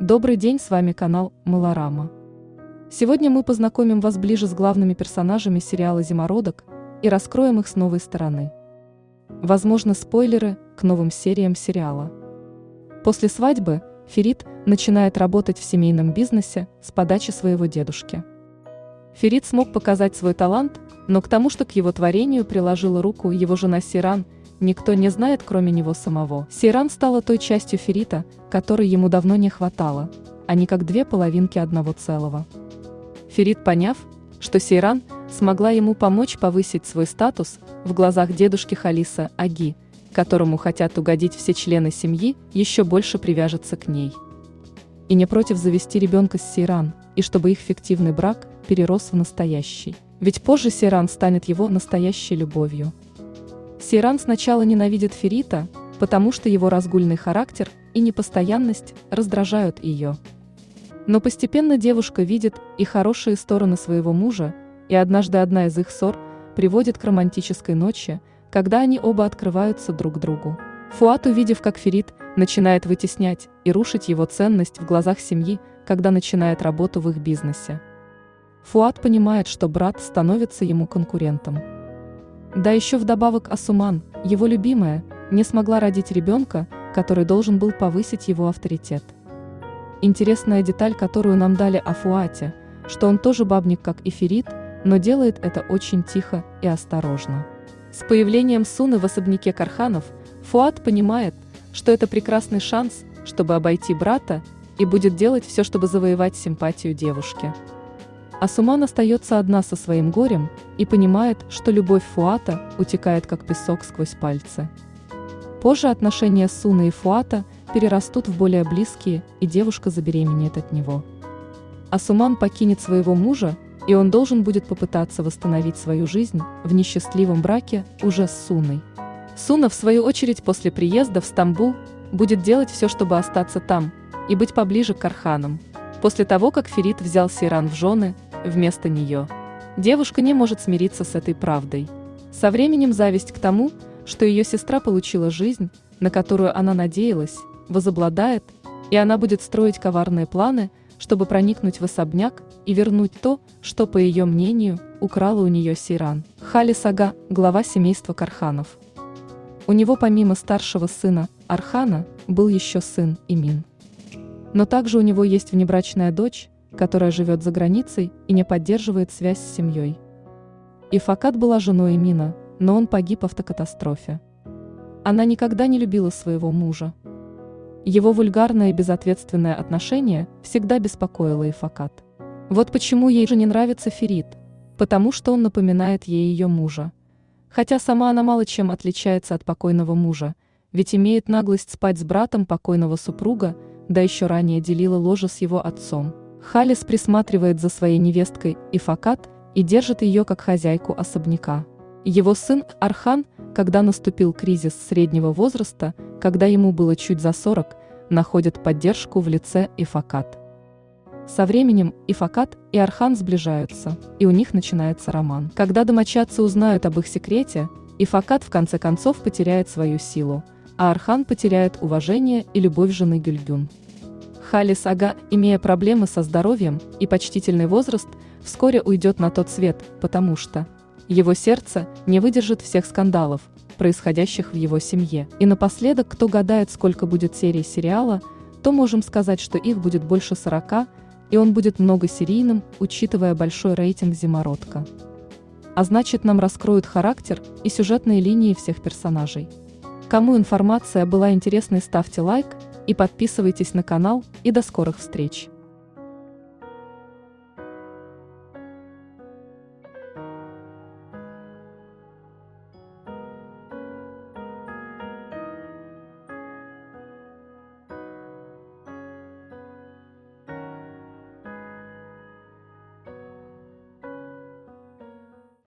Добрый день, с вами канал Мылорама. Сегодня мы познакомим вас ближе с главными персонажами сериала «Зимородок» и раскроем их с новой стороны. Возможно, спойлеры к новым сериям сериала. После свадьбы Ферит начинает работать в семейном бизнесе с подачи своего дедушки. Ферит смог показать свой талант, но к тому, что к его творению приложила руку его жена Сейран, никто не знает, кроме него самого. Сейран стала той частью Ферита, которой ему давно не хватало, они как две половинки одного целого. Ферит, поняв, что Сейран смогла ему помочь повысить свой статус в глазах дедушки Халиса Аги, которому хотят угодить все члены семьи, еще больше привяжется к ней. И не против завести ребенка с Сейран, и чтобы их фиктивный брак перерос в настоящий. Ведь позже Сейран станет его настоящей любовью. Сейран сначала ненавидит Ферита, потому что его разгульный характер и непостоянность раздражают ее. Но постепенно девушка видит и хорошие стороны своего мужа, и однажды одна из их ссор приводит к романтической ночи, когда они оба открываются друг другу. Фуат, увидев, как Ферит начинает вытеснять и рушить его ценность в глазах семьи, когда начинает работу в их бизнесе. Фуат понимает, что брат становится ему конкурентом. Да еще вдобавок Асуман, его любимая, не смогла родить ребенка, который должен был повысить его авторитет. Интересная деталь, которую нам дали о Фуате, что он тоже бабник, как и Ферит, но делает это очень тихо и осторожно. С появлением Суны в особняке Карханов, Фуат понимает, что это прекрасный шанс, чтобы обойти брата, и будет делать все, чтобы завоевать симпатию девушки. Асуман остается одна со своим горем и понимает, что любовь Фуата утекает как песок сквозь пальцы. Позже отношения Суны и Фуата перерастут в более близкие, и девушка забеременеет от него. Асуман покинет своего мужа, и он должен будет попытаться восстановить свою жизнь в несчастливом браке уже с Суной. Суна, в свою очередь, после приезда в Стамбул будет делать все, чтобы остаться там и быть поближе к Карханам. После того, как Ферит взял Сейран в жены вместо нее, девушка не может смириться с этой правдой. Со временем зависть к тому, что ее сестра получила жизнь, на которую она надеялась, возобладает, и она будет строить коварные планы, чтобы проникнуть в особняк и вернуть то, что, по ее мнению, украла у нее Сейран. Халис Ага, глава семейства Карханов. У него помимо старшего сына, Архана, был еще сын Имин. Но также у него есть внебрачная дочь, которая живет за границей и не поддерживает связь с семьей. Ифакат была женой Имина, но он погиб в автокатастрофе. Она никогда не любила своего мужа. Его вульгарное и безответственное отношение всегда беспокоило Ифакат. Вот почему ей же не нравится Ферит, потому что он напоминает ей ее мужа. Хотя сама она мало чем отличается от покойного мужа, ведь имеет наглость спать с братом покойного супруга, да еще ранее делила ложе с его отцом. Халис присматривает за своей невесткой Ифакат и держит ее как хозяйку особняка. Его сын Архан, когда наступил кризис среднего возраста, когда ему было чуть за 40, находит поддержку в лице Ифакат. Со временем Ифакат и Архан сближаются, и у них начинается роман. Когда домочадцы узнают об их секрете, Ифакат в конце концов потеряет свою силу, а Архан потеряет уважение и любовь жены Гюльгюн. Халис Ага, имея проблемы со здоровьем и почтительный возраст, вскоре уйдет на тот свет, потому что его сердце не выдержит всех скандалов, происходящих в его семье. И напоследок, кто гадает, сколько будет серий сериала, то можем сказать, что их будет больше 40, и он будет многосерийным, учитывая большой рейтинг «Зимородка». А значит, нам раскроют характер и сюжетные линии всех персонажей. Кому информация была интересной, ставьте лайк и подписывайтесь на канал, и до скорых встреч!